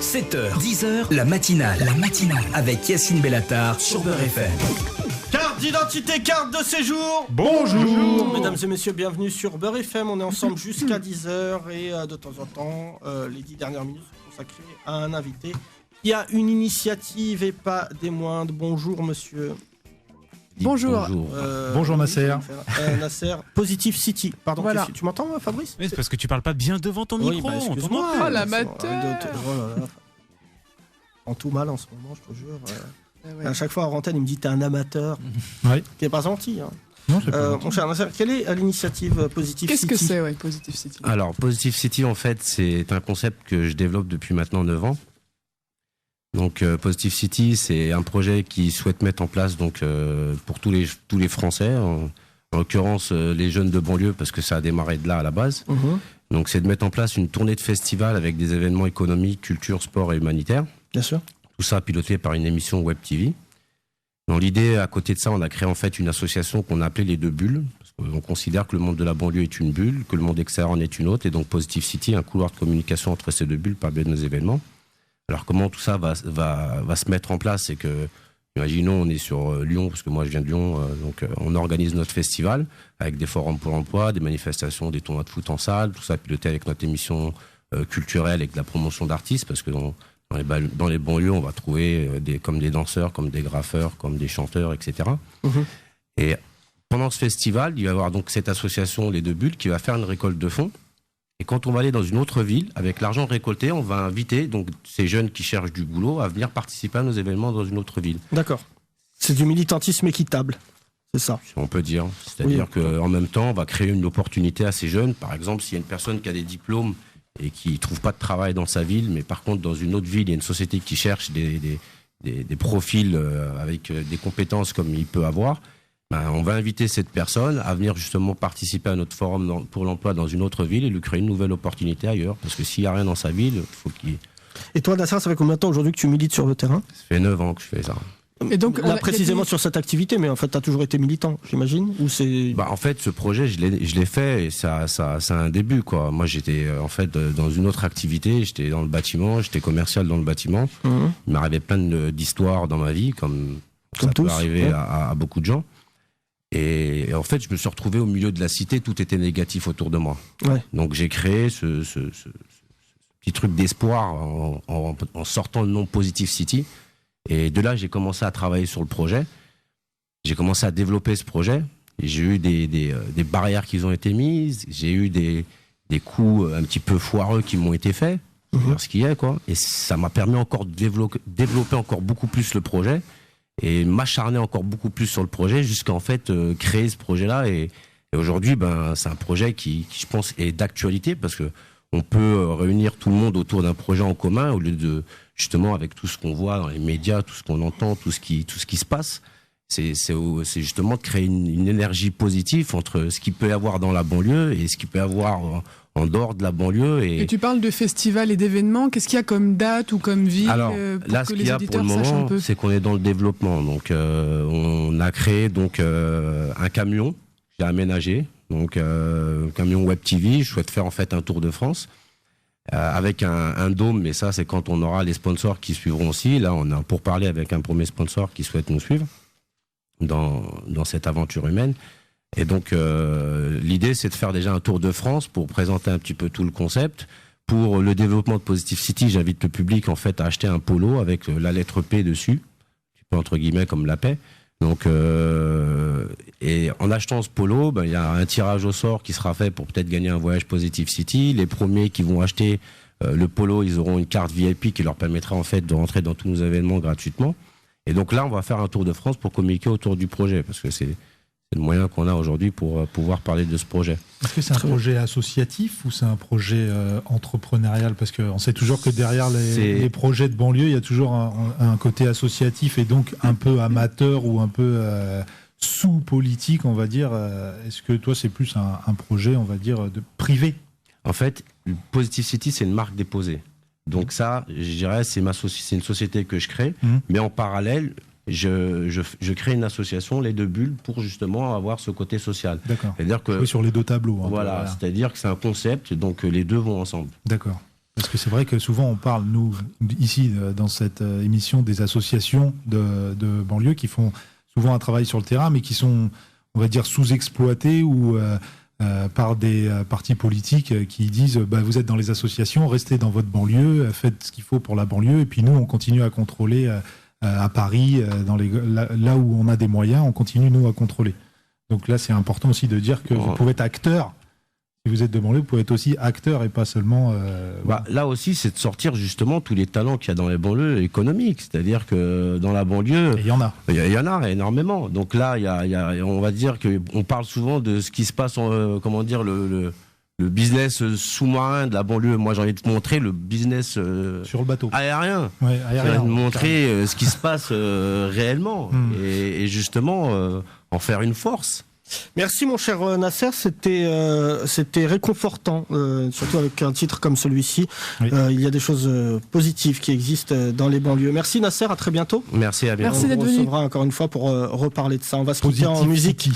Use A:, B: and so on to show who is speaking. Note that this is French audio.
A: 7h, 10h, la matinale avec Yacine Bellatar sur Beurre FM.
B: Carte d'identité, carte de séjour.
C: Bonjour.
B: Mesdames et messieurs, bienvenue sur Beurre FM. On est ensemble jusqu'à 10h et de temps en temps, les 10 dernières minutes sont consacrées à un invité qui a une initiative et pas des moindres. Bonjour monsieur.
D: Bonjour.
C: Bonjour Nasser.
B: Nasser, Positive City. Pardon,
D: Voilà.
B: tu m'entends Fabrice?
E: Mais c'est parce que tu parles pas bien devant ton
B: Oui,
E: micro.
B: bah, excuse-moi.
D: Oh, l'amateur.
B: Oh là là. En tout mal en ce moment, je te jure.
D: Ah ouais.
B: À chaque fois, en antenne, il me dit t'es un amateur.
C: Oui.
B: T'es pas gentil. Hein.
C: Non, c'est pas
B: Mon cher Nasser, quelle est l'initiative Positive
D: Qu'est-ce
B: City?
D: que c'est, ouais, Positive City?
F: Alors, Positive City, en fait, c'est un concept que je développe depuis maintenant 9 ans. Donc, Positive City, c'est un projet qui souhaite mettre en place donc pour tous les Français, en l'occurrence les jeunes de banlieue, parce que ça a démarré de là à la base. Donc, c'est de mettre en place une tournée de festivals avec des événements économiques, culture, sport et humanitaire.
B: Bien sûr.
F: Tout ça piloté par une émission Web TV. Dans l'idée, à côté de ça, on a créé en fait une association qu'on a appelée les deux bulles. Parce qu'on considère que le monde de la banlieue est une bulle, que le monde extérieur en est une autre. Et donc Positive City, un couloir de communication entre ces deux bulles par biais de nos événements. Alors comment tout ça va se mettre en place? C'est que, imaginons, on est sur Lyon, parce que moi je viens de Lyon, donc on organise notre festival avec des forums pour l'emploi, des manifestations, des tournois de foot en salle, tout ça piloté avec notre émission culturelle avec de la promotion d'artistes, parce que dans les banlieues, on va trouver comme des danseurs, comme des graffeurs, comme des chanteurs, etc. Et pendant ce festival, il va y avoir donc cette association, les deux bulles, qui va faire une récolte de fonds. Et quand on va aller dans une autre ville, avec l'argent récolté, on va inviter donc ces jeunes qui cherchent du boulot à venir participer à nos événements dans une autre ville.
B: D'accord. C'est du militantisme équitable. C'est ça.
F: Si on peut dire. C'est-à-dire qu'en même temps, on va créer une opportunité à ces jeunes. Par exemple, s'il y a une personne qui a des diplômes et qui ne trouve pas de travail dans sa ville, mais par contre, dans une autre ville, il y a une société qui cherche des profils avec des compétences comme il peut avoir, on va inviter cette personne à venir justement participer à notre forum pour l'emploi dans une autre ville et lui créer une nouvelle opportunité ailleurs. Parce que s'il n'y a rien dans sa ville, il faut qu'il...
B: Et toi, Nasser, ça fait combien de temps aujourd'hui que tu milites sur le terrain?
F: Ça fait 9 ans que je fais ça.
D: Et donc,
B: Là, précisément sur cette activité, mais en fait, tu as toujours été militant, j'imagine? Ou c'est...
F: En fait, ce projet, je l'ai fait et ça a un début, quoi. Moi, j'étais en fait dans une autre activité, j'étais dans le bâtiment, j'étais commercial dans le bâtiment. Il m'arrivait plein d'histoires dans ma vie, comme ça peut arriver à beaucoup de gens. Et en fait, je me suis retrouvé au milieu de la cité, tout était négatif autour de moi. Ouais. Donc j'ai créé ce petit truc d'espoir en sortant le nom Positive City. Et de là, j'ai commencé à travailler sur le projet. J'ai commencé à développer ce projet. Et j'ai eu des barrières qui ont été mises. J'ai eu des coups un petit peu foireux qui m'ont été faits. Ce qu'il y a, quoi. Et ça m'a permis encore de développer encore beaucoup plus le projet. Et m'acharner encore beaucoup plus sur le projet jusqu'à en fait créer ce projet-là. Et aujourd'hui, c'est un projet qui, je pense, est d'actualité parce que on peut réunir tout le monde autour d'un projet en commun au lieu de, justement, avec tout ce qu'on voit dans les médias, tout ce qu'on entend, tout ce qui se passe. C'est justement de créer une énergie positive entre ce qu'il peut y avoir dans la banlieue et ce qu'il peut y avoir en dehors de la banlieue. Et
D: tu parles de festivals et d'événements. Qu'est-ce qu'il y a comme date ou comme ville?
F: Alors,
D: pour
F: là,
D: que
F: ce
D: les
F: qu'il y a pour le moment, c'est qu'on est dans le développement. Donc, on a créé donc un camion que j'ai aménagé. Donc, camion Web TV. Je souhaite faire en fait un tour de France avec un dôme. Mais ça, c'est quand on aura les sponsors qui suivront aussi. Là, on a pour parler avec un premier sponsor qui souhaite nous suivre dans cette aventure humaine. Et donc, l'idée, c'est de faire déjà un tour de France pour présenter un petit peu tout le concept. Pour le développement de Positive City, j'invite le public, en fait, à acheter un polo avec la lettre P dessus, un petit peu entre guillemets comme la paix. Donc, et en achetant ce polo, il y a un tirage au sort qui sera fait pour peut-être gagner un voyage Positive City. Les premiers qui vont acheter le polo, ils auront une carte VIP qui leur permettra, en fait, de rentrer dans tous nos événements gratuitement. Et donc là, on va faire un tour de France pour communiquer autour du projet, parce que c'est le moyen qu'on a aujourd'hui pour pouvoir parler de ce projet.
C: Est-ce que c'est un projet associatif ou c'est un projet entrepreneurial? Parce qu'on sait toujours que derrière les projets de banlieue, il y a toujours un côté associatif et donc un peu amateur ou un peu sous-politique, on va dire. Est-ce que toi, c'est plus un projet, on va dire, de privé?
F: En fait, Positive City, c'est une marque déposée. Donc ça, je dirais, c'est une société que je crée, mais en parallèle, je crée une association, les deux bulles, pour justement avoir ce côté social.
C: D'accord.
F: C'est-à-dire que
C: jouer sur les deux tableaux.
F: Voilà, c'est-à-dire que c'est un concept, donc les deux vont ensemble.
C: D'accord. Parce que c'est vrai que souvent on parle, nous, ici, dans cette émission, des associations de banlieue qui font souvent un travail sur le terrain, mais qui sont, on va dire, sous-exploitées ou par des partis politiques qui disent vous êtes dans les associations, restez dans votre banlieue, faites ce qu'il faut pour la banlieue, et puis nous, on continue à contrôler à Paris, là où on a des moyens, on continue, nous, à contrôler. Donc là, c'est important aussi de dire que vous pouvez être acteur. Si vous êtes de banlieue, vous pouvez être aussi acteur et pas seulement...
F: Là aussi, c'est de sortir justement tous les talents qu'il y a dans les banlieues économiques. C'est-à-dire que dans la banlieue...
C: Il y en a.
F: Il y en a énormément. Donc là, on va dire qu'on parle souvent de ce qui se passe, le business sous-marin de la banlieue. Moi, j'ai envie de montrer le business
C: sur le bateau.
F: Aérien.
C: Ouais, aérien.
F: J'ai envie de montrer ce qui se passe réellement. Et justement, en faire une force.
B: Merci mon cher Nasser, c'était réconfortant, surtout avec un titre comme celui-ci. Oui. Il y a des choses positives qui existent dans les banlieues. Merci Nasser, à très bientôt.
F: Merci, à bientôt.
D: Merci d'être venu.
B: On se retrouvera encore une fois pour reparler de ça. On va se quitter en musique.